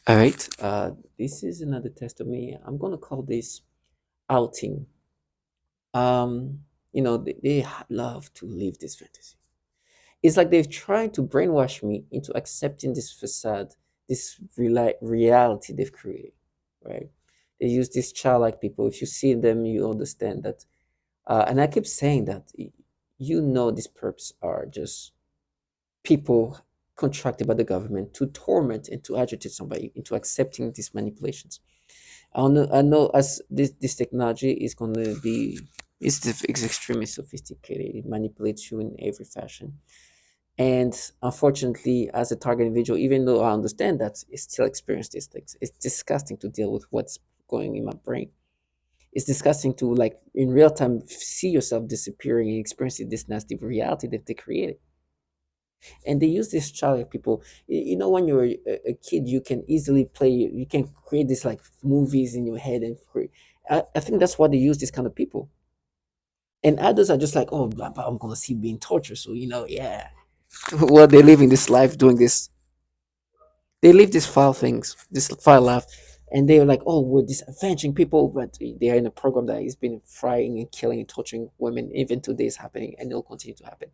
All right. This is another test of me. I'm gonna call this outing. Um, they love to live this fantasy. It's like they've tried to brainwash me into accepting this facade, this reality they've created. Right? They use these childlike people. If you see them, you understand that. And I keep saying that. These perps are just people contracted by the government to torment and to agitate somebody into accepting these manipulations. I know as this technology is going to be it's extremely sophisticated. It manipulates you in every fashion. And unfortunately, as a target individual, even though I understand that, I still experience these things. It's disgusting to deal with what's going in my brain. It's disgusting to like in real time see yourself disappearing and experiencing this nasty reality that they created. And they use this child like people. When you're a kid, you can easily play. You can create this like movies in your head and create. I think that's why they use this kind of people. And others are just like, oh, but I'm gonna see being tortured. So yeah. Well, they're living this life doing this. They live these foul things, this foul life, and they're like, oh, we're this avenging people, but they're in a program that has been frying and killing and torturing women. Even today is happening, and it'll continue to happen.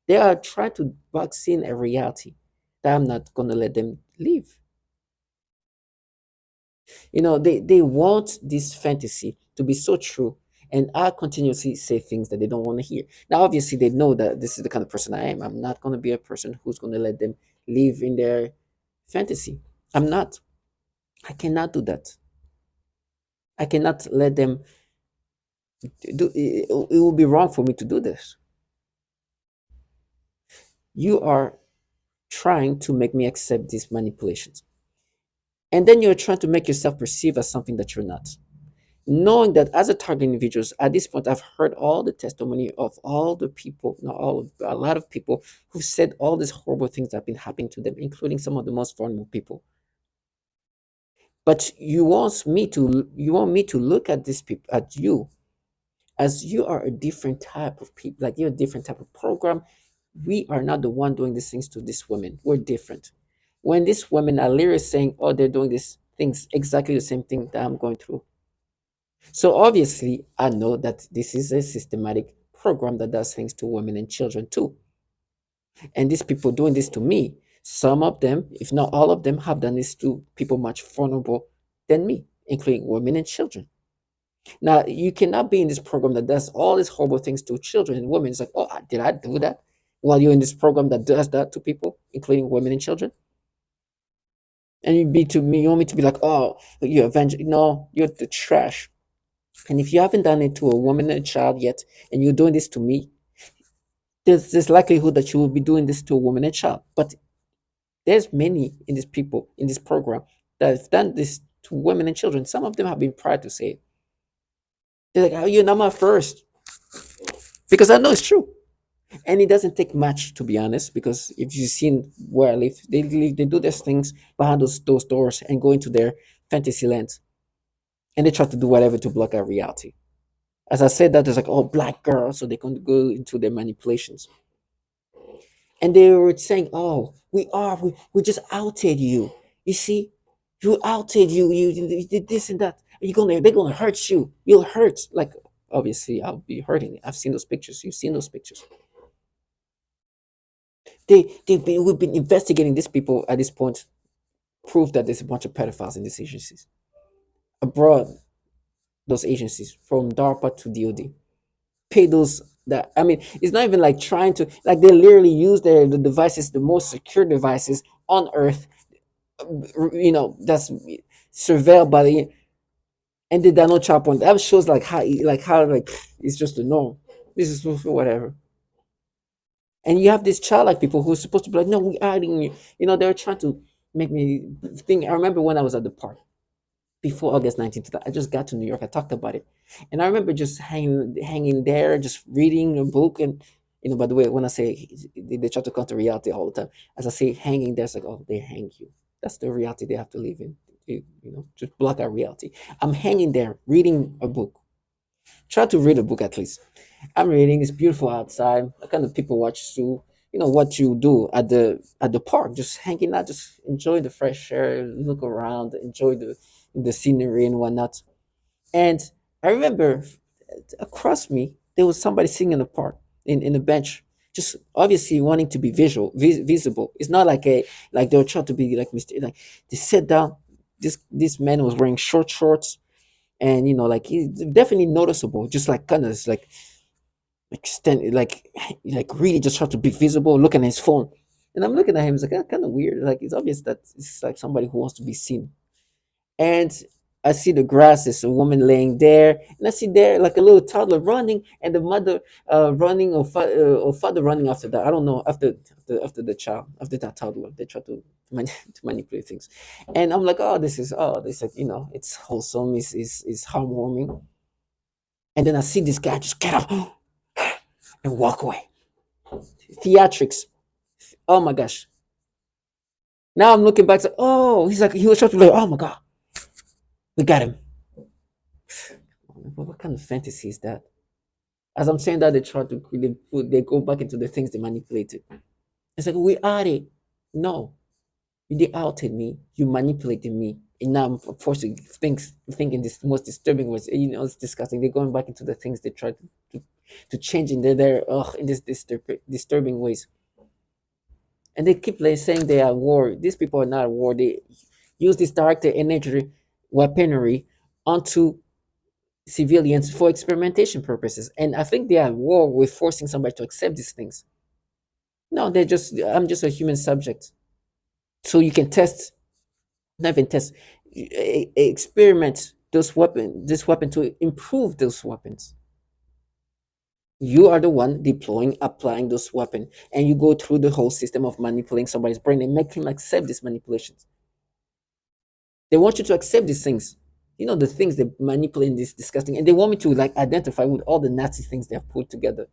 They are trying to box in a reality that I'm not gonna let them live. They want this fantasy to be so true, and I continuously say things that they don't want to hear. Now, obviously, they know that this is the kind of person I am. I'm not gonna be a person who's gonna let them live in their fantasy. I'm not. I cannot do that. I cannot let them do. It will be wrong for me to do this. You are trying to make me accept these manipulations, and then you're trying to make yourself perceive as something that you're not. Knowing that as a target individuals, at this point, I've heard all the testimony of all the people, not all, a lot of people who've said all these horrible things that have been happening to them, including some of the most vulnerable people. But you want me to look at these people, at you, as you are a different type of people, like you're a different type of program. We are not the one doing these things to these women. We're different. When these women are literally saying, oh, they're doing these things, exactly the same thing that I'm going through. So obviously, I know that this is a systematic program that does things to women and children too. And these people doing this to me, some of them, if not all of them, have done this to people much vulnerable than me, including women and children. Now, you cannot be in this program that does all these horrible things to children and women. It's like, oh, did I do that? While you're in this program that does that to people, including women and children. And you want me to be like, oh, you're avenging. No, you're the trash. And if you haven't done it to a woman and a child yet, and you're doing this to me, there's this likelihood that you will be doing this to a woman and child. But there's many in this people in this program that have done this to women and children. Some of them have been proud to say it. They're like, oh, you're not my first. Because I know it's true. And it doesn't take much, to be honest, because if you've seen where I live, they do these things behind those doors and go into their fantasy lands. And they try to do whatever to block our reality. As I said, that is like, oh, black girl, so they can go into their manipulations. And they were saying, oh, we just outed you. You see, you outed you did this and that. They're gonna hurt you. You'll hurt. Like obviously, I'll be hurting. I've seen those pictures. You've seen those pictures. We've been investigating these people at this point. Prove that there's a bunch of pedophiles in these agencies abroad. Those agencies from DARPA to DoD pay those that I mean it's not even like trying to like they literally use the devices, the most secure devices on earth, that's surveilled by the and they download child porn. That shows like how it's just the norm. This is whatever. And you have this childlike people who are supposed to be like, no, we're adding you. They're trying to make me think. I remember when I was at the park before August 19th. I just got to New York. I talked about it. And I remember just hanging there, just reading a book. And, by the way, when I say they try to counter reality all the time, as I say hanging there, it's like, oh, they hang you. That's the reality they have to live in. Just block our reality. I'm hanging there reading a book. Try to read a book at least. I'm reading. It's beautiful outside. I kind of people watch too. what you do at the park, just hanging out, just enjoy the fresh air, look around, enjoy the scenery and whatnot. And I remember across me there was somebody sitting in the park, in a bench, just obviously wanting to be visible. It's not like a like they were trying to be like Mr. Like they sat down. This man was wearing short shorts, and like he's definitely noticeable, just like kind of like stand like really just trying to be visible, looking at his phone. And I'm looking at him, it's like kind of weird. Like it's obvious that it's like somebody who wants to be seen. And I see the grass. There's a woman laying there, and I see there like a little toddler running, and the mother running, or father running after that. I don't know, after the child, after that toddler. They try to to manipulate things, and I'm like, oh, this like it's wholesome, it's heartwarming. And then I see this guy just get up and walk away. Theatrics. Oh my gosh. Now I'm looking back. Oh, he's like he was trying to like, oh my god, we got him. What kind of fantasy is that? As I'm saying that, they try to they go back into the things they manipulated. It's like we are it. No, you they outed me. You manipulated me, and now I'm forced to think in this most disturbing ways. It's disgusting. They're going back into the things they tried to, to change in their in this disturbing ways. And they keep like, saying they are at war. These people are not at war. They use this directed energy weaponry onto civilians for experimentation purposes. And I think they are at war with forcing somebody to accept these things. No, I'm just a human subject. So you can test, not even test, experiment this weapon to improve those weapons. You are the one deploying, applying those weapon, and you go through the whole system of manipulating somebody's brain and make him accept these manipulations. They want you to accept these things. The things they manipulate in this disgusting, and they want me to like identify with all the nasty things they have put together.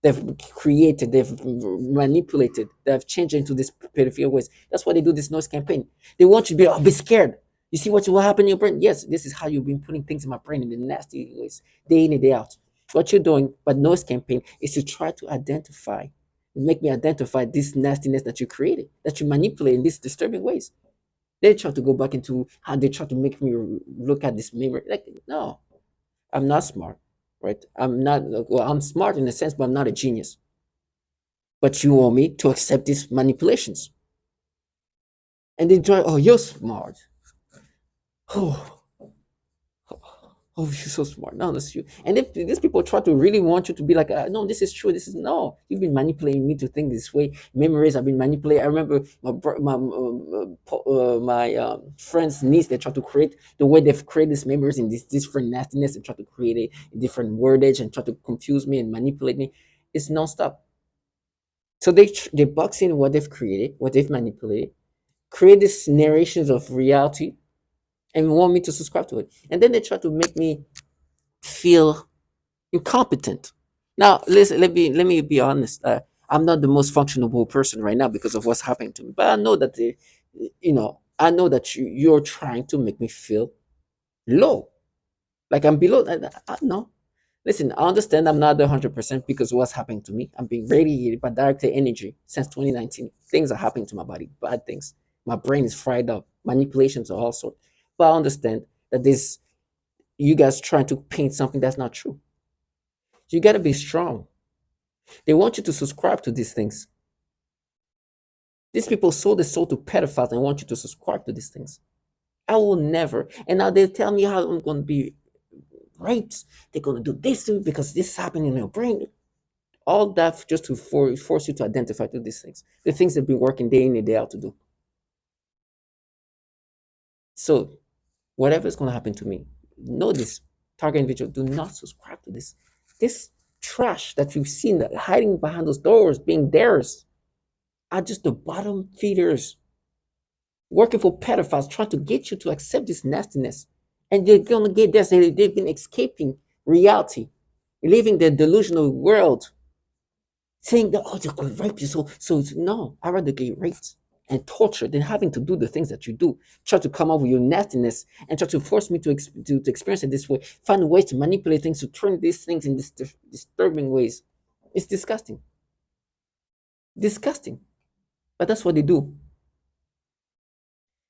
They've created, they've manipulated, they've changed into these peripheral ways. That's why they do this noise campaign. They want you to be scared. You see what will happen in your brain? Yes, this is how you've been putting things in my brain in the nasty ways, day in and day out. What you're doing, but noise campaign is to try to identify, make me identify this nastiness that you created, that you manipulate in these disturbing ways. They try to go back into how they try to make me look at this memory. Like, no, I'm not smart, right? I'm not, well, I'm smart in a sense, but I'm not a genius. But you want me to accept these manipulations. And they try, oh, you're smart. Oh, oh, you're so smart. No, that's you. And if these people try to really want you to be like, no, this is true. This is no. You've been manipulating me to think this way. Memories have been manipulated. I remember my friend's niece. They try to create the way they've created these memories in this different nastiness. They try to create a different wordage and try to confuse me and manipulate me. It's nonstop. So they box in what they've created, what they've manipulated, create these narrations of reality, and want me to subscribe to it. And then they try to make me feel incompetent. Now, listen, let me be honest. I'm not the most functionable person right now because of what's happening to me. But I know that I know that you're trying to make me feel low, like I'm below. No, listen. I understand I'm not 100% because of what's happening to me. I'm being radiated by directed energy since 2019. Things are happening to my body, bad things. My brain is fried up. Manipulations of all sorts. But I understand that this you guys trying to paint something that's not true. So you got to be strong. They want you to subscribe to these things. These people sold their soul to pedophiles and want you to subscribe to these things. I will never. And now they tell me how I'm going to be raped. They're going to do this to me because this is happening in your brain. All that just to force you to identify to these things. The things they've been working day in and day out to do. So whatever is going to happen to me, know this. Target individual, do not subscribe to this. This trash that you've seen that hiding behind those doors, being theirs, are just the bottom feeders working for pedophiles, trying to get you to accept this nastiness. And they're going to get this. They've been escaping reality, living the delusional world, saying that, oh, they're going to rape you. So no, I'd rather get raped and tortured than having to do the things that you do. Try to come up with your nastiness and try to force me to experience it this way. Find ways to manipulate things, to turn these things in disturbing ways. It's disgusting. Disgusting. But that's what they do.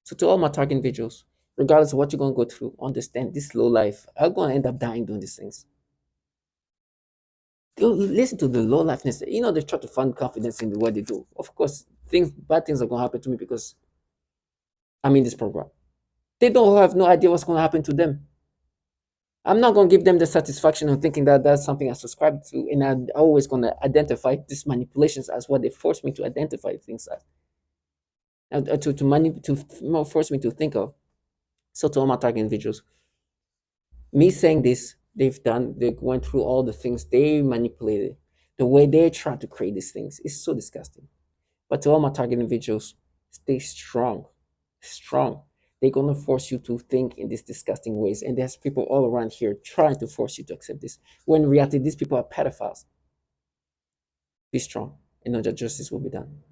So to all my target individuals, regardless of what you're gonna go through, understand this low life. I'm gonna end up dying doing these things. Go listen to the low lifeness. They try to find confidence in what they do. Of course, bad things are gonna happen to me because I'm in this program. They don't have no idea what's gonna happen to them. I'm not gonna give them the satisfaction of thinking that that's something I subscribe to, and I'm always gonna identify these manipulations as what they force me to identify things as, to force me to think of. So to all my target individuals, me saying this, they went through all the things they manipulated, the way they tried to create these things is so disgusting. But to all my target individuals, stay strong, strong. They're gonna force you to think in these disgusting ways, and there's people all around here trying to force you to accept this. When in reality, these people are pedophiles. Be strong, and know that justice will be done.